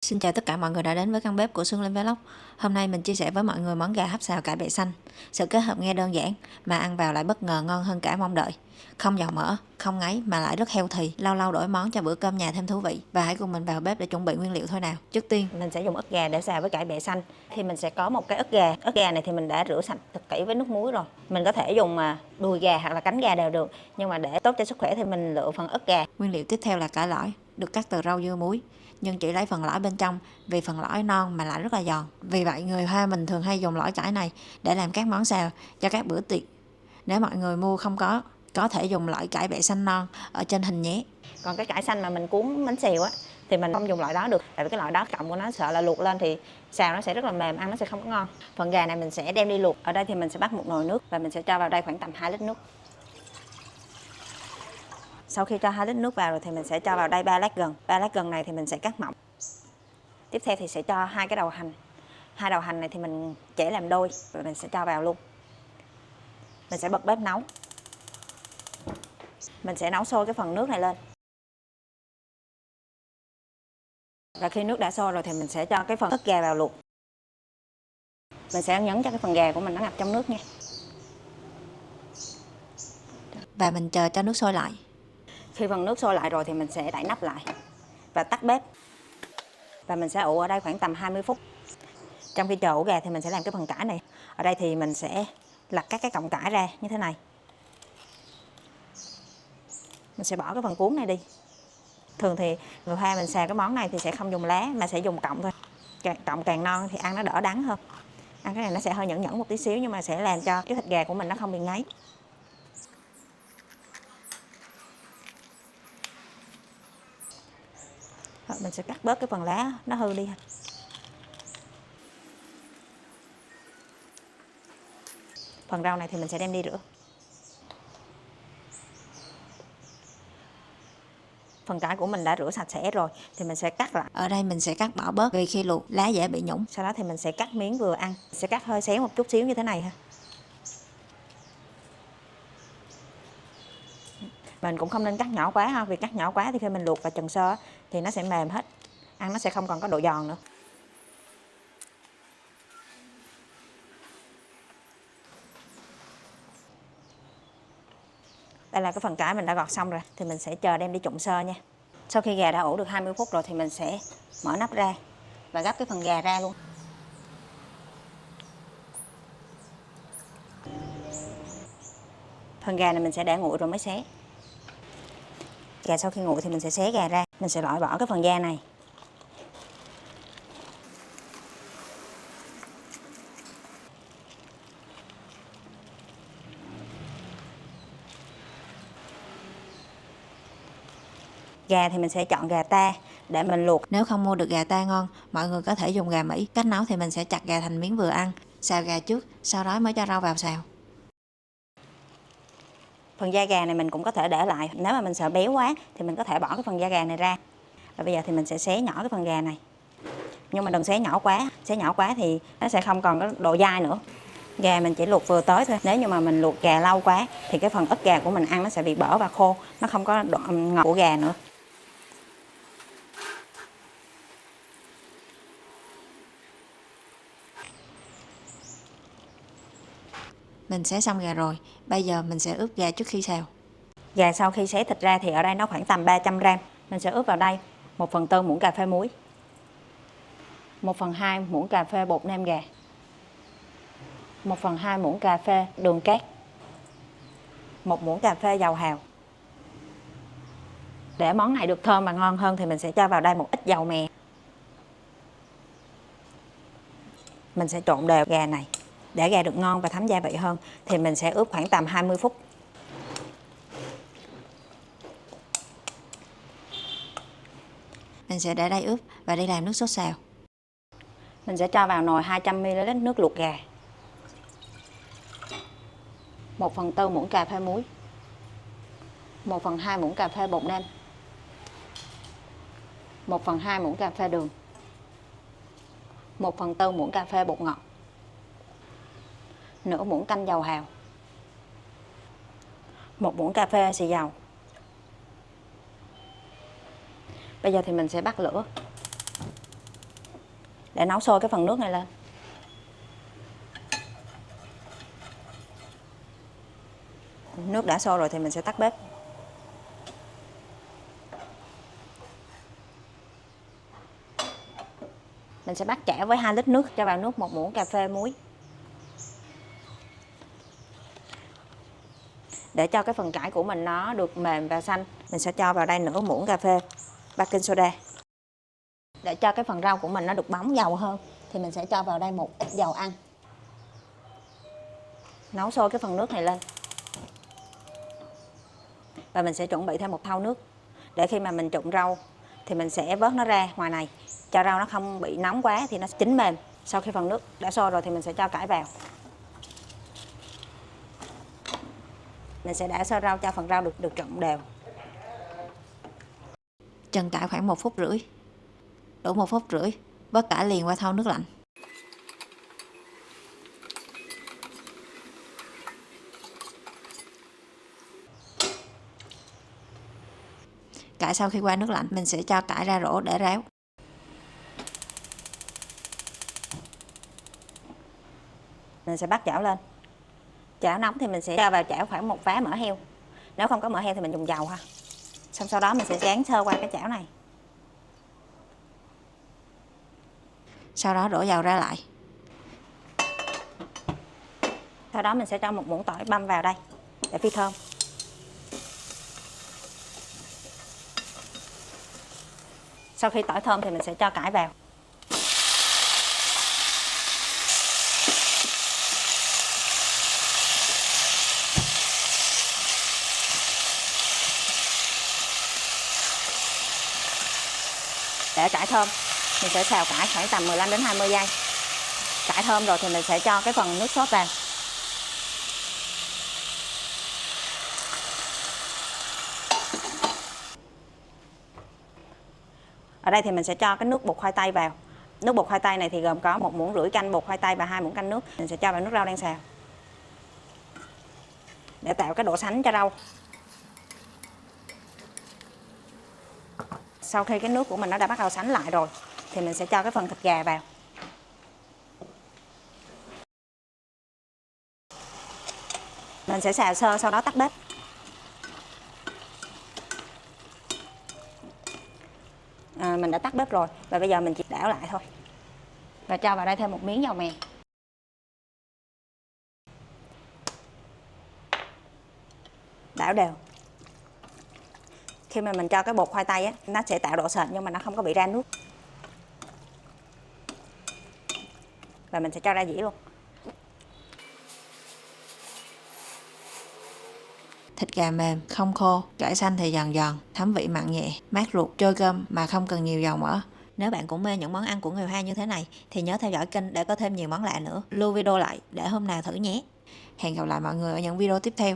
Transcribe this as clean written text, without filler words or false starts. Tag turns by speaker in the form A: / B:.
A: Xin chào tất cả mọi người đã đến với căn bếp của Xuân Linh Vlog. Hôm nay mình chia sẻ với mọi người món gà hấp xào cải bẹ xanh. Sự kết hợp nghe đơn giản mà ăn vào lại bất ngờ ngon hơn cả mong đợi. Không dầu mỡ, không ngấy mà lại rất healthy, lâu lâu đổi món cho bữa cơm nhà thêm thú vị. Và hãy cùng mình vào bếp để chuẩn bị nguyên liệu thôi nào. Trước tiên, mình sẽ dùng ức gà để xào với cải bẹ xanh. Thì mình sẽ có một cái ức gà. Ức gà này thì mình đã rửa sạch thật kỹ với nước muối rồi. Mình có thể dùng đùi gà hoặc là cánh gà đều được, nhưng mà để tốt cho sức khỏe thì mình lựa phần ức gà. Nguyên liệu tiếp theo là cải lõi, được cắt từ rau dưa muối, nhưng chỉ lấy phần lõi bên trong vì phần lõi non mà lại rất là giòn. Vì vậy người Hoa mình thường hay dùng lõi cải này để làm các món xào cho các bữa tiệc. Nếu mọi người mua không có thể dùng lõi cải bẹ xanh non ở trên hình nhé. Còn cái cải xanh mà mình cuốn bánh xèo á thì mình không dùng loại đó được, tại vì cái loại đó cọng của nó sợ là luộc lên thì xào nó sẽ rất là mềm, ăn nó sẽ không có ngon. Phần gà này mình sẽ đem đi luộc. Ở đây thì mình sẽ bắt một nồi nước và mình sẽ cho vào đây khoảng tầm 2 lít nước. Sau khi cho 2 lít nước vào rồi thì mình sẽ cho vào đây 3 lát gừng. 3 lát gừng này thì mình sẽ cắt mỏng. Tiếp theo thì sẽ cho 2 cái đầu hành. 2 đầu hành này thì mình chẻ làm đôi rồi mình sẽ cho vào luôn. Mình sẽ bật bếp nấu. Mình sẽ nấu sôi cái phần nước này lên. Và khi nước đã sôi rồi thì mình sẽ cho cái phần ức gà vào luộc. Mình sẽ nhấn cho cái phần gà của mình nó ngập trong nước nha. Và mình chờ cho nước sôi lại. Khi phần nước sôi lại rồi thì mình sẽ đậy nắp lại và tắt bếp. Và mình sẽ ủ ở đây khoảng tầm 20 phút. Trong khi chờ ủ gà thì mình sẽ làm cái phần cải này. Ở đây thì mình sẽ lặt các cái cọng cải ra như thế này. Mình sẽ bỏ cái phần cuống này đi. Thường thì người Hoa mình xào cái món này thì sẽ không dùng lá mà sẽ dùng cọng thôi. Cọng càng non thì ăn nó đỡ đắng hơn. Ăn cái này nó sẽ hơi nhẫn nhẫn một tí xíu nhưng mà sẽ làm cho cái thịt gà của mình nó không bị ngấy. Mình sẽ cắt bớt cái phần lá nó hư đi. Phần rau này thì mình sẽ đem đi rửa. Phần cải của mình đã rửa sạch sẽ rồi thì mình sẽ cắt lại. Ở đây mình sẽ cắt bỏ bớt vì khi luộc lá dễ bị nhũng. Sau đó thì mình sẽ cắt miếng vừa ăn. Sẽ cắt hơi xéo một chút xíu như thế này ha. Mình cũng không nên cắt nhỏ quá ha, vì cắt nhỏ quá thì khi mình luộc và trần sơ thì nó sẽ mềm hết. Ăn nó sẽ không còn có độ giòn nữa. Đây là cái phần cải mình đã gọt xong rồi thì mình sẽ chờ đem đi trụng sơ nha. Sau khi gà đã ủ được 20 phút rồi thì mình sẽ mở nắp ra và gắp cái phần gà ra luôn. Phần gà này mình sẽ để nguội rồi mới xé. Gà sau khi nguội thì mình sẽ xé gà ra. Mình sẽ loại bỏ cái phần da này. Gà thì mình sẽ chọn gà ta để mình luộc. Nếu không mua được gà ta ngon, mọi người có thể dùng gà Mỹ. Cách nấu thì mình sẽ chặt gà thành miếng vừa ăn, xào gà trước, sau đó mới cho rau vào xào. Phần da gà này mình cũng có thể để lại. Nếu mà mình sợ béo quá thì mình có thể bỏ cái phần da gà này ra. Và bây giờ thì mình sẽ xé nhỏ cái phần gà này. Nhưng mà đừng xé nhỏ quá. Xé nhỏ quá thì nó sẽ không còn có độ dai nữa. Gà mình chỉ luộc vừa tới thôi. Nếu như mà mình luộc gà lâu quá thì cái phần ức gà của mình ăn nó sẽ bị bở và khô. Nó không có độ ngọt của gà nữa. Mình xé xong gà rồi, bây giờ mình sẽ ướp gà trước khi xào. Gà sau khi xé thịt ra thì ở đây nó khoảng tầm 300 g. Mình sẽ ướp vào đây 1/4 muỗng cà phê muối, 1/2 muỗng cà phê bột nêm gà, 1/2 muỗng cà phê đường cát, 1 muỗng cà phê dầu hào. Để món này được thơm và ngon hơn thì mình sẽ cho vào đây một ít dầu mè. Mình sẽ trộn đều gà này. Để gà được ngon và thấm gia vị hơn thì mình sẽ ướp khoảng tầm 20 phút. Mình sẽ để đây ướp và đi làm nước sốt xào. Mình sẽ cho vào nồi 200 ml nước luộc gà, 1/4 muỗng cà phê muối, 1/2 muỗng cà phê bột nêm, 1/2 muỗng cà phê đường, 1/4 muỗng cà phê bột ngọt, nửa muỗng canh dầu hào, 1 muỗng cà phê xì dầu. Bây giờ thì mình sẽ bắt lửa. để nấu sôi cái phần nước này lên. Nước đã sôi rồi thì mình sẽ tắt bếp. Mình sẽ bắt chảo với 2 lít nước, cho vào nước 1 muỗng cà phê muối. Để cho cái phần cải của mình nó được mềm và xanh, mình sẽ cho vào đây nửa muỗng cà phê baking soda. Để cho cái phần rau của mình nó được bóng dầu hơn thì mình sẽ cho vào đây một ít dầu ăn. Nấu sôi cái phần nước này lên. Và mình sẽ chuẩn bị thêm một thau nước. Để khi mà mình trụng rau thì mình sẽ vớt nó ra ngoài này, cho rau nó không bị nóng quá thì nó chín mềm. Sau khi phần nước đã sôi rồi thì mình sẽ cho cải vào. Mình sẽ để sơ rau cho phần rau được trộn đều. Chân cải khoảng 1 phút rưỡi. Đủ 1 phút rưỡi, vớt cải liền qua thau nước lạnh. Cải sau khi qua nước lạnh, mình sẽ cho cải ra rổ để ráo. Mình sẽ bắt chảo lên. Chảo nóng thì mình sẽ cho vào chảo khoảng 1 vá mỡ heo. Nếu không có mỡ heo thì mình dùng dầu ha. Xong sau đó mình sẽ tráng sơ qua cái chảo này. Sau đó đổ dầu ra lại. Sau đó mình sẽ cho 1 muỗng tỏi băm vào đây để phi thơm. Sau khi tỏi thơm thì mình sẽ cho cải vào. Để cải thơm, mình sẽ xào cải khoảng tầm 15 đến 20 giây. Cải thơm rồi thì mình sẽ cho cái phần nước sốt vào. Ở đây thì mình sẽ cho cái nước bột khoai tây vào. Nước bột khoai tây này thì gồm có 1,5 muỗng canh bột khoai tây và 2 muỗng canh nước. Mình sẽ cho vào nước rau đang xào để tạo cái độ sánh cho rau. Sau khi cái nước của mình nó đã bắt đầu sánh lại rồi thì mình sẽ cho cái phần thịt gà vào. Mình sẽ xào sơ, sau đó tắt bếp. Mình đã tắt bếp rồi và bây giờ mình chỉ đảo lại thôi. Và cho vào đây thêm một miếng dầu mè. Đảo đều. Khi mà mình cho cái bột khoai tây á, nó sẽ tạo độ sệt nhưng mà nó không có bị ra nước. Và mình sẽ cho ra dĩa luôn. Thịt gà mềm, không khô, cải xanh thì giòn giòn, thấm vị mặn nhẹ, mát ruột, trôi cơm mà không cần nhiều dầu mỡ. Nếu bạn cũng mê những món ăn của người Hoa như thế này thì nhớ theo dõi kênh để có thêm nhiều món lạ nữa. Lưu video lại để hôm nào thử nhé. Hẹn gặp lại mọi người ở những video tiếp theo.